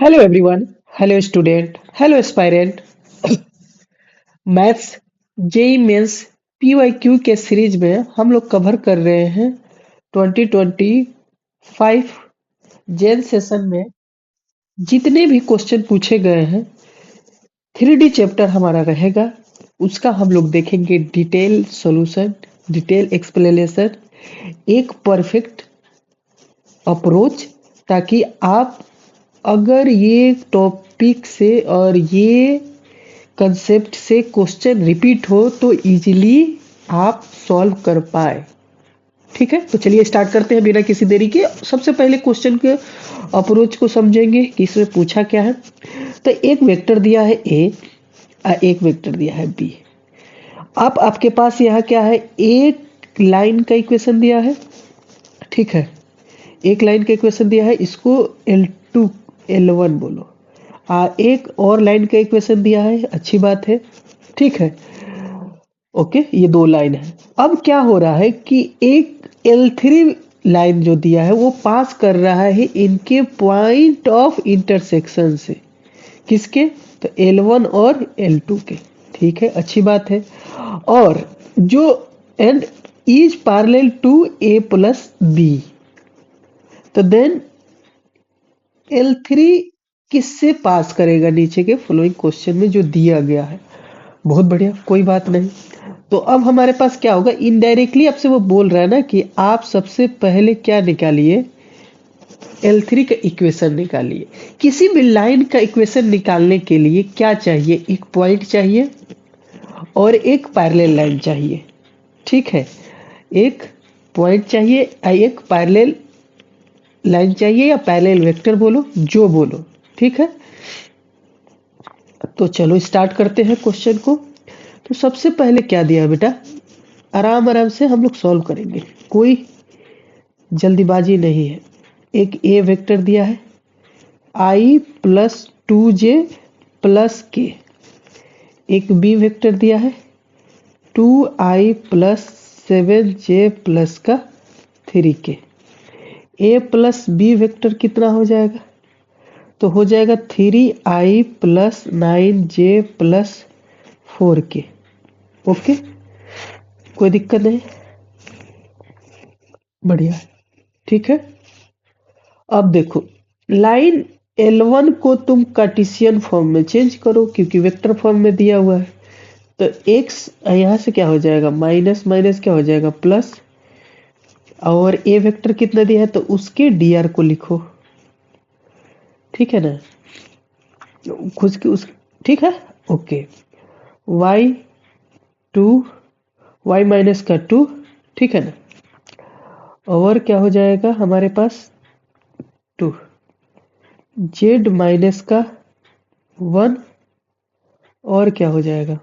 Hello everyone. Hello student. Hello aspirant. Maths JEE mains PYQ के series में हम लोग कवर कर रहे हैं 2025 जेन सेशन में जितने भी क्वेश्चन पूछे गए हैं। 3D चैप्टर हमारा रहेगा, उसका हम लोग देखेंगे डिटेल सॉल्यूशन, डिटेल एक्सप्लेनेशन, एक परफेक्ट अप्रोच, ताकि आप अगर ये टॉपिक से और ये कंसेप्ट से क्वेश्चन रिपीट हो तो इजीली आप सॉल्व कर पाए। ठीक है, तो चलिए स्टार्ट करते हैं बिना किसी देरी के। सबसे पहले क्वेश्चन के अप्रोच को समझेंगे कि इसमें पूछा क्या है। तो एक वेक्टर दिया है ए और एक वेक्टर दिया है बी। अब आपके पास यहाँ क्या है, एक लाइन का इक्वेशन दिया है। ठीक है, एक लाइन का इक्वेशन दिया है, इसको L2 L1 बोलो। एक और लाइन का इक्वेशन दिया है, अच्छी बात है। ठीक है, ओके, ये दो लाइन है। अब क्या हो रहा है कि एक L3 लाइन जो दिया है वो पास कर रहा है इनके पॉइंट ऑफ इंटरसेक्शन से। किसके? तो L1 और L2 के। ठीक है, अच्छी बात है। और जो end is parallel to A plus B, तो देन L3 किससे पास करेगा नीचे के फॉलोइंग क्वेश्चन में जो दिया गया है। बहुत बढ़िया, कोई बात नहीं। तो अब हमारे पास क्या होगा, इनडायरेक्टली आपसे वो बोल रहा है ना कि आप सबसे पहले क्या निकालिए, L3 का इक्वेशन निकालिए। किसी भी लाइन का इक्वेशन निकालने के लिए क्या चाहिए, एक पॉइंट चाहिए और एक पैरेलल लाइन चाहिए। ठीक है, एक पॉइंट चाहिए, एक पैरेलल लाइन चाहिए, या पैरेलल वेक्टर बोलो, जो बोलो। ठीक है, तो चलो स्टार्ट करते हैं क्वेश्चन को। तो सबसे पहले क्या दिया है बेटा, आराम आराम से हम लोग सॉल्व करेंगे, कोई जल्दीबाजी नहीं है। एक ए वेक्टर दिया है, आई प्लस 2J प्लस के। एक बी वेक्टर दिया है, 2I प्लस 7J प्लस का 3K। ए प्लस बी वेक्टर कितना हो जाएगा, तो हो जाएगा 3I plus 9J plus 4K। Okay, कोई दिक्कत नहीं, बढ़िया। ठीक है, अब देखो, लाइन L1 को तुम कार्टेशियन फॉर्म में चेंज करो क्योंकि वेक्टर फॉर्म में दिया हुआ है। तो x यहाँ से क्या हो जाएगा, माइनस माइनस क्या हो जाएगा, प्लस। और ए वेक्टर कितना दिया है तो उसके dr को लिखो। ठीक है ना, खुद की उस, ठीक है, ओके। y 2, y माइनस का 2। ठीक है ना, और क्या हो जाएगा हमारे पास 2, z माइनस का 1, और क्या हो जाएगा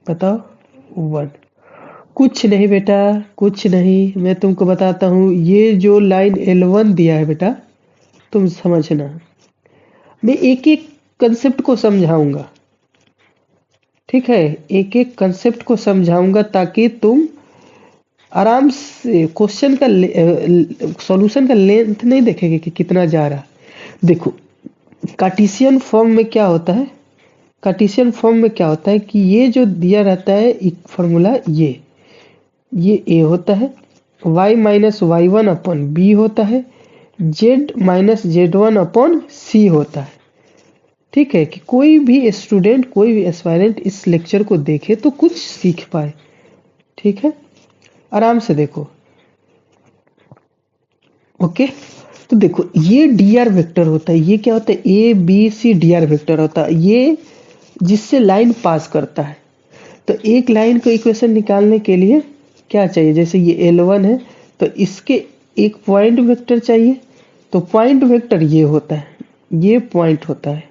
बताओ, 1। कुछ नहीं बेटा, कुछ नहीं, मैं तुमको बताता हूँ। ये जो लाइन L1 दिया है बेटा, तुम समझना, मैं एक एक कंसेप्ट को समझाऊंगा। ठीक है, एक एक कंसेप्ट को समझाऊंगा ताकि तुम आराम से क्वेश्चन का सॉल्यूशन का लेंथ नहीं देखेंगे कि कितना जा रहा है। देखो, कार्टेशियन फॉर्म में क्या होता है, कार्टेशियन फॉर्म में क्या होता है कि ये जो दिया रहता है एक फॉर्मूला, ये ए होता है, y minus Y one upon B होता है, z माइनस Z1 अपॉन सी होता है। ठीक है, कि कोई भी स्टूडेंट, कोई भी एस्पायरेंट इस लेक्चर को देखे तो कुछ सीख पाए। ठीक है, आराम से देखो। ओके, तो देखो, ये dr वेक्टर होता है, ये क्या होता है, A B C dr vector होता है, ये जिससे लाइन पास करता है। तो एक लाइन को इक्वेशन निकालने के लिए क्या चाहिए, जैसे ये L1 है तो इसके एक पॉइंट वेक्टर चाहिए। तो पॉइंट वेक्टर ये होता है, ये पॉइंट होता है,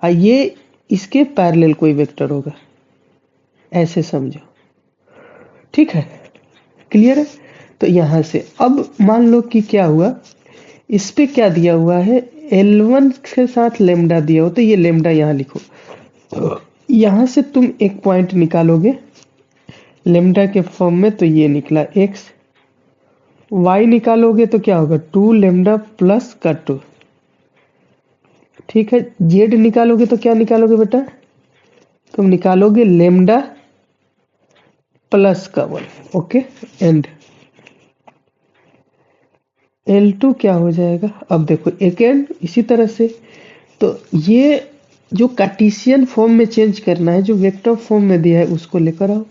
और ये इसके पैरेलल कोई वेक्टर होगा, ऐसे समझो। ठीक है, क्लियर है। तो यहां से अब मान लो कि क्या हुआ, इस पे क्या दिया हुआ है, L1 के साथ लेमडा दिया हो तो ये लेमडा यहाँ लिखो। यहां से तुम एक पॉइंट निकालोगे लेमडा के फॉर्म में, तो ये निकला x। y निकालोगे तो क्या होगा, 2 लेमडा प्लस का 2। ठीक है, जेड निकालोगे तो क्या निकालोगे बेटा? तुम निकालोगे लेमडा प्लस का 1। ओके, एंड L2 क्या हो जाएगा? अब देखो एक एंड इसी तरह से। तो ये जो कार्टेशियन फॉर्म में चेंज करना है, जो वेक्टर फॉर्म में दिया है उसको लेकर आओ।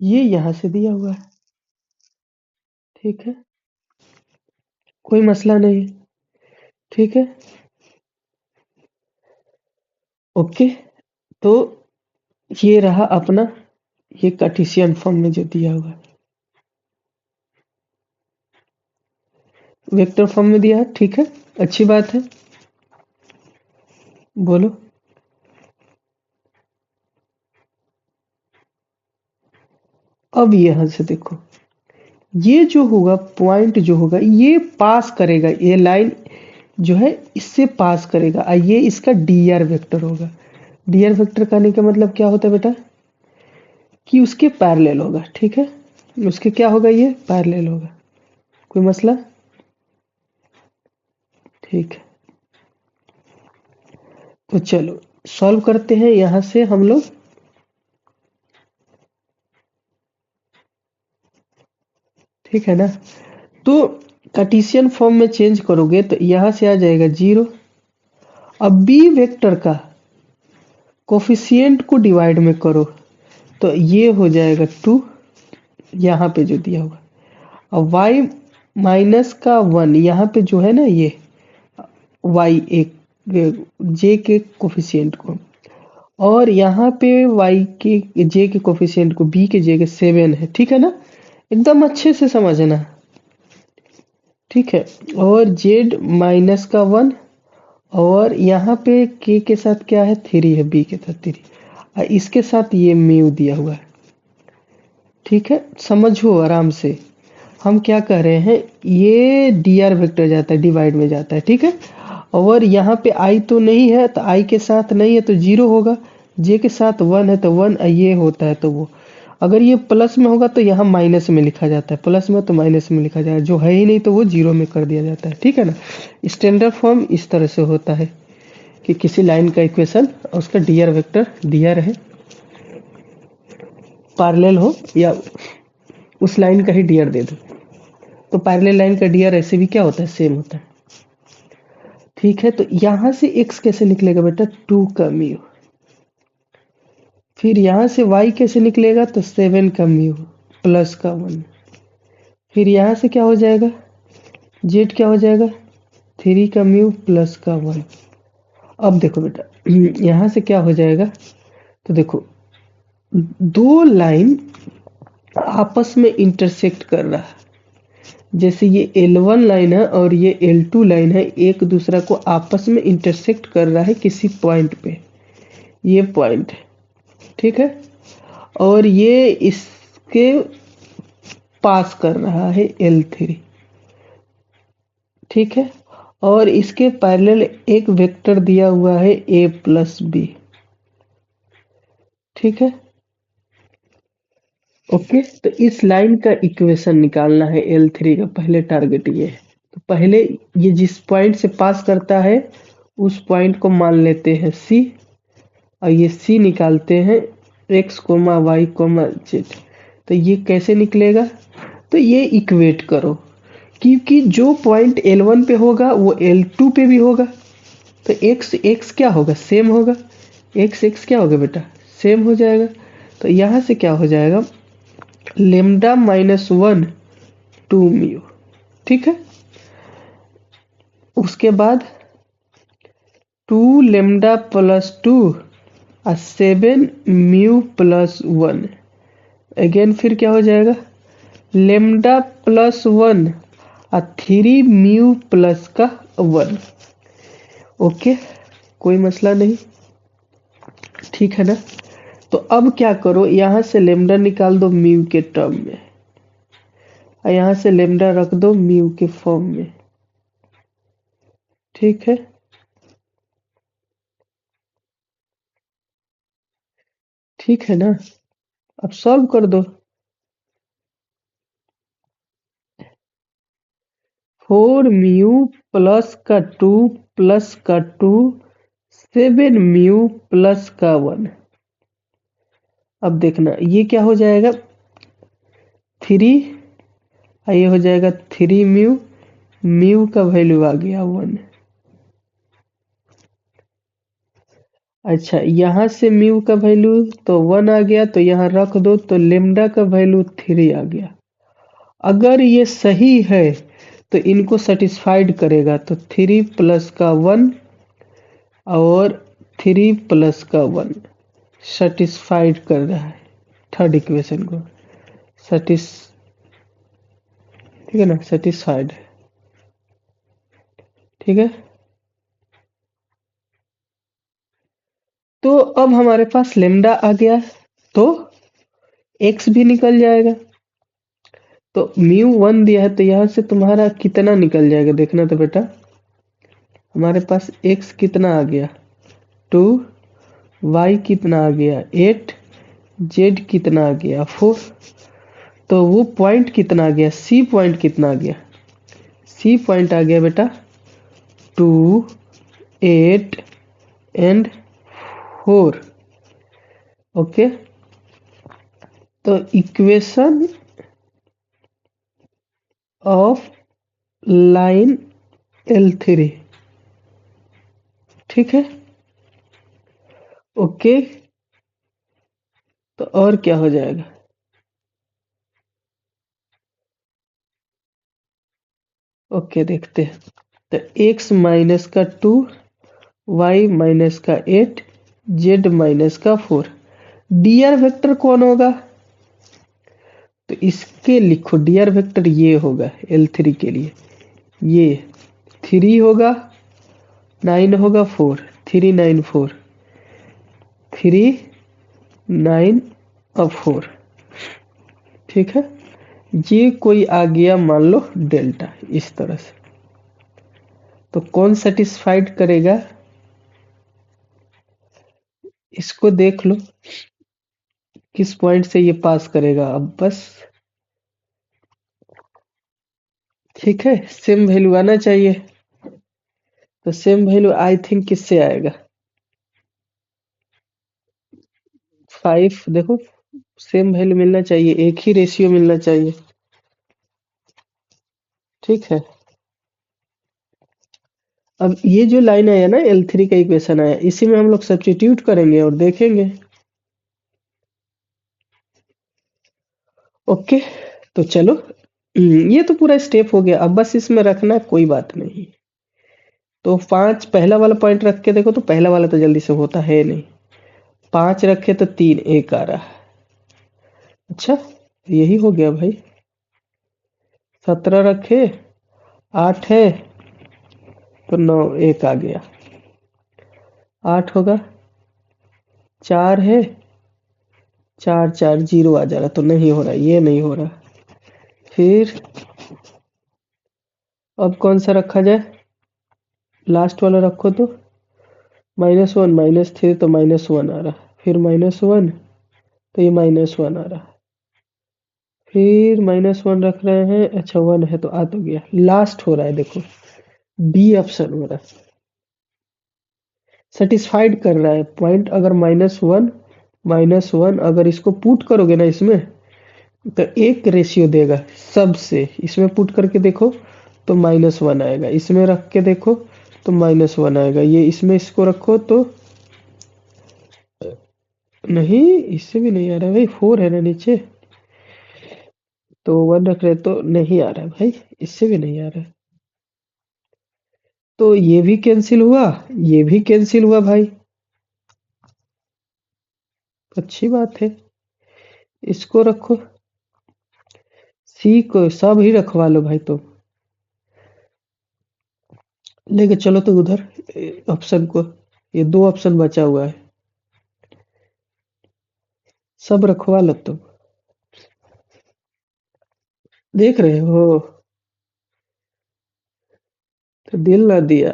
ये यहां से दिया हुआ है, ठीक है, कोई मसला नहीं है, ठीक है। ओके, तो ये रहा अपना, ये कार्टेशियन फॉर्म में जो दिया हुआ है, वेक्टर फॉर्म में दिया है, ठीक है, अच्छी बात है। बोलो। अब यहां से देखो, ये जो होगा पॉइंट जो होगा ये पास करेगा, ये लाइन जो है इससे पास करेगा, और ये इसका डीआर वेक्टर होगा। डीआर वेक्टर कहने का मतलब क्या होता है बेटा? कि उसके पैरेलल होगा, ठीक है, उसके क्या होगा? ये पैरेलल होगा। कोई मसला? ठीक है, तो चलो सॉल्व करते हैं यहां से हम लोग। ठीक है ना? तो कार्टेशियन फॉर्म में चेंज करोगे तो यहां से आ जाएगा 0। अब बी वेक्टर का कोफिशिएंट को डिवाइड में करो तो ये हो जाएगा 2, यहाँ पे जो दिया हुआ। अब y माइनस का 1 यहाँ पे जो है ना, ये y एक j के कोफिशिएंट को, और यहाँ पे y के j के कोफिशिएंट को b के j के 7 है, ठीक है ना? एकदम अच्छे से समझना, ठीक है। और z माइनस का 1, और यहाँ पे k के साथ क्या है? 3 है, b के साथ 3, और इसके साथ ये म्यू दिया हुआ है, ठीक है। समझो आराम से, हम क्या कह रहे हैं, ये dr वेक्टर जाता है, डिवाइड में जाता है, ठीक है। और यहाँ पे i तो नहीं है, तो i के साथ नहीं है तो 0 होगा, j के साथ 1 है तो 1, ये होता है तो वो। अगर ये प्लस में होगा तो यहाँ माइनस में लिखा जाता है, प्लस में तो माइनस में लिखा जाएगा, जो है ही नहीं तो वो 0 में कर दिया जाता है, ठीक है ना? स्टैंडर्ड फॉर्म इस तरह से होता है कि किसी लाइन का इक्वेशन उसका dr वेक्टर दिया रहे, पैरेलल हो, या उस लाइन का ही dr दे दो, तो पैरेलल लाइन का dr ऐसे भी क्या होता है? सेम होता है, ठीक है। तो यहां से x कैसे निकलेगा बेटा? 2 का म्यू। फिर यहां से y कैसे निकलेगा? तो 7 का म्यू प्लस का 1। फिर यहां से क्या हो जाएगा? z क्या हो जाएगा? 3 का म्यू प्लस का 1। अब देखो बेटा, यहां से क्या हो जाएगा? तो देखो, दो लाइन आपस में इंटरसेक्ट कर रहा है, जैसे ये L1 लाइन है और ये L2 लाइन है, एक दूसरा को आपस में इंटरसेक्ट कर रहा है किसी पॉइंट पे, ये पॉइंट है, ठीक है। और ये इसके पास कर रहा है L3, ठीक है। और इसके पैरेलल एक वेक्टर दिया हुआ है a प्लस बी, ठीक है। ओके, तो इस लाइन का इक्वेशन निकालना है L3 का, पहले टारगेट ये है। तो पहले ये जिस पॉइंट से पास करता है उस पॉइंट को मान लेते हैं C, और ये C निकालते हैं x, y, z। तो ये कैसे निकलेगा? तो ये इक्वेट करो, क्योंकि जो पॉइंट L1 पे होगा वो L2 पे भी होगा, तो x क्या होगा? सेम होगा। x क्या होगा बेटा? सेम हो जाएगा। तो यहाँ से क्या हो जाएगा? लेमडा माइनस 1 2 म्यू, ठीक है। उसके बाद 2 लेमडा प्लस 2 और 7 म्यू प्लस 1। अगेन फिर क्या हो जाएगा? लेमडा प्लस 1 और 3 म्यू प्लस का 1। ओके, कोई मसला नहीं, ठीक है ना? तो अब क्या करो, यहां से लेमडा निकाल दो म्यू के टर्म में, और यहां से लेमडा रख दो म्यू के फॉर्म में, ठीक है। ठीक है ना? अब सॉल्व कर दो। 4 म्यू प्लस का 2 प्लस का 2 7 म्यू प्लस का 1। अब देखना ये क्या हो जाएगा 3, ये हो जाएगा 3 म्यू, म्यू का वैल्यू आ गया 1। अच्छा यहाँ से म्यू का वैल्यू तो 1 आ गया, तो यहाँ रख दो तो लेमडा का वैल्यू 3 आ गया। अगर ये सही है तो इनको सेटिस्फाइड करेगा, तो 3 प्लस का 1 और 3 प्लस का 1 सेटिस्फाइड कर रहा है थर्ड इक्वेशन को। सेटिस ठीक है ना, सेटिस्फाइड। ठीक है, तो अब हमारे पास लेमडा आ गया, तो एक्स भी निकल जाएगा। तो म्यू 1 दिया है, तो यहाँ से तुम्हारा कितना निकल जाएगा देखना तो बेटा। हमारे पास एक्स कितना आ गया 2, वाई कितना आ गया 8, जेड कितना आ गया 4। तो वो पॉइंट कितना आ गया, सी पॉइंट कितना आ गया, सी पॉइंट आ गया बेटा 2, 8 एंड 4। ओके, तो इक्वेशन ऑफ लाइन L3। ठीक है, ओके, तो और क्या हो जाएगा, ओके देखते हैं। तो x माइनस का 2, y माइनस का 8, z माइनस का 4। डीआर वेक्टर कौन होगा, तो इसके लिखो डीआर वेक्टर ये होगा L3 के लिए, ये 3 होगा, 9 होगा 4, 3 9 4, 3 9 और 4। ठीक है, ये कोई आ गया मान लो डेल्टा इस तरह से। तो कौन सेटिस्फाइड करेगा, इसको देख लो किस पॉइंट से ये पास करेगा। अब बस ठीक है, सेम वैल्यू आना चाहिए। तो सेम वैल्यू आई थिंक किससे आएगा 5। देखो सेम वैल्यू मिलना चाहिए, एक ही रेशियो मिलना चाहिए। ठीक है, अब ये जो लाइन आया ना L3 का इक्वेशन आया, इसी में हम लोग सब्स्टिट्यूट करेंगे और देखेंगे। ओके, तो चलो ये तो पूरा स्टेप हो गया। अब बस इसमें रखना कोई बात नहीं। तो 5 पहला वाला पॉइंट रख के देखो, तो पहला वाला तो जल्दी से होता है नहीं। 5 रखे तो 3 1 आ रहा है। अच्छा, यही हो गया भाई। 17 रखे 8 है तो 9 1 आ गया। 8 होगा, 4 है, 4 4 0 आ जा रहा, तो नहीं हो रहा, ये नहीं हो रहा। फिर अब कौन सा रखा जाए, लास्ट वाला रखो तो -1 -3 तो -1 आ रहा, फिर -1 तो ये -1 आ रहा, फिर -1 रख रहे हैं। अच्छा 1 है तो आ तो गया, लास्ट हो रहा है देखो, बी ऑप्शन हो रहा है, सेटिस्फाइड कर रहा है पॉइंट। अगर -1 अगर इसको पुट करोगे ना इसमें, तो एक रेशियो देगा सबसे। इसमें पुट करके देखो तो -1 आएगा, इसमें रख के देखो तो -1 आएगा, ये इसमें इसको रखो तो नहीं, इससे भी नहीं आ रहा भाई, 4 है ना नीचे, तो 1 रख रहे तो नहीं आ रहा है भाई, इससे भी नहीं आ रहा है। तो ये भी कैंसिल हुआ, ये भी कैंसिल हुआ भाई, अच्छी बात है। इसको रखो, सी को सब ही रखवा लो भाई, तो लेके चलो तो उधर ऑप्शन को, ये 2 ऑप्शन बचा हुआ है, सब रखवा लो तुम। देख रहे हो, तो दिल ना दिया।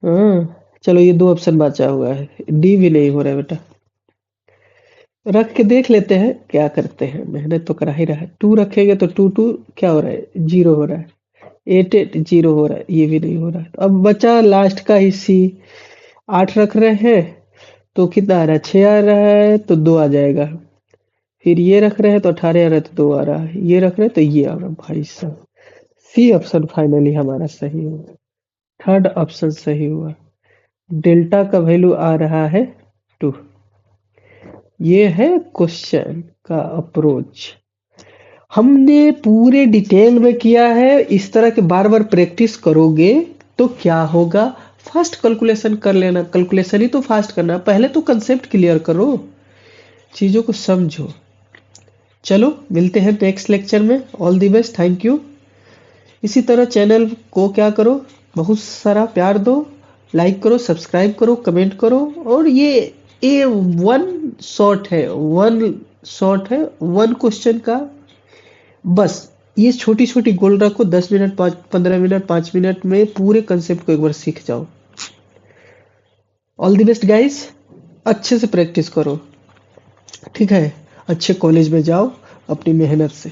हाँ, चलो ये 2 ऑप्शन बचा हुआ है, डी भी नहीं हो रहा है बेटा। रख के देख लेते हैं क्या करते हैं। मेहनत तो करा ही रहा है। 2 रखेंगे तो 2 2 क्या हो रहा है, 0 हो रहा है। 8 8 0 हो रहा है, ये भी नहीं हो रहा है। तो अब बचा लास्ट का ही सी। 8 रख रहे हैं तो कितना आ रहा है, 6 आ रहा है तो 2 आ जाएगा। फिर ये रख रहे हैं तो 18 आ रहा है तो 2 आ रहा है। ये रख रहे हैं तो ये आ रहा है। भाई साहब, सी ऑप्शन फाइनली हमारा सही हुआ। थर्ड ऑप्शन सही हुआ। डेल्टा का वैल्यू आ रहा है 2। ये है क्वेश्चन का अप्रोच। हमने पूरे डिटेल में किया है। इस तरह के बार बार प्रैक्टिस करोगे तो क्या होगा, फास्ट कैलकुलेशन कर लेना। कैलकुलेशन ही तो फास्ट करना, पहले तो कंसेप्ट क्लियर करो, चीजों को समझो। चलो मिलते हैं नेक्स्ट लेक्चर में। All the best, thank you. इसी तरह चैनल को क्या करो, बहुत सारा प्यार दो, लाइक करो, सब्सक्राइब करो, कमेंट करो। और ये वन शॉट है, वन क्वेश्चन का। बस ये छोटी छोटी गोल रखो, 10 मिनट, 15 मिनट, 5 मिनट में पूरे कंसेप्ट को एक बार सीख जाओ। ऑल द बेस्ट गाइस, अच्छे से प्रैक्टिस करो, ठीक है। अच्छे कॉलेज में जाओ अपनी मेहनत से।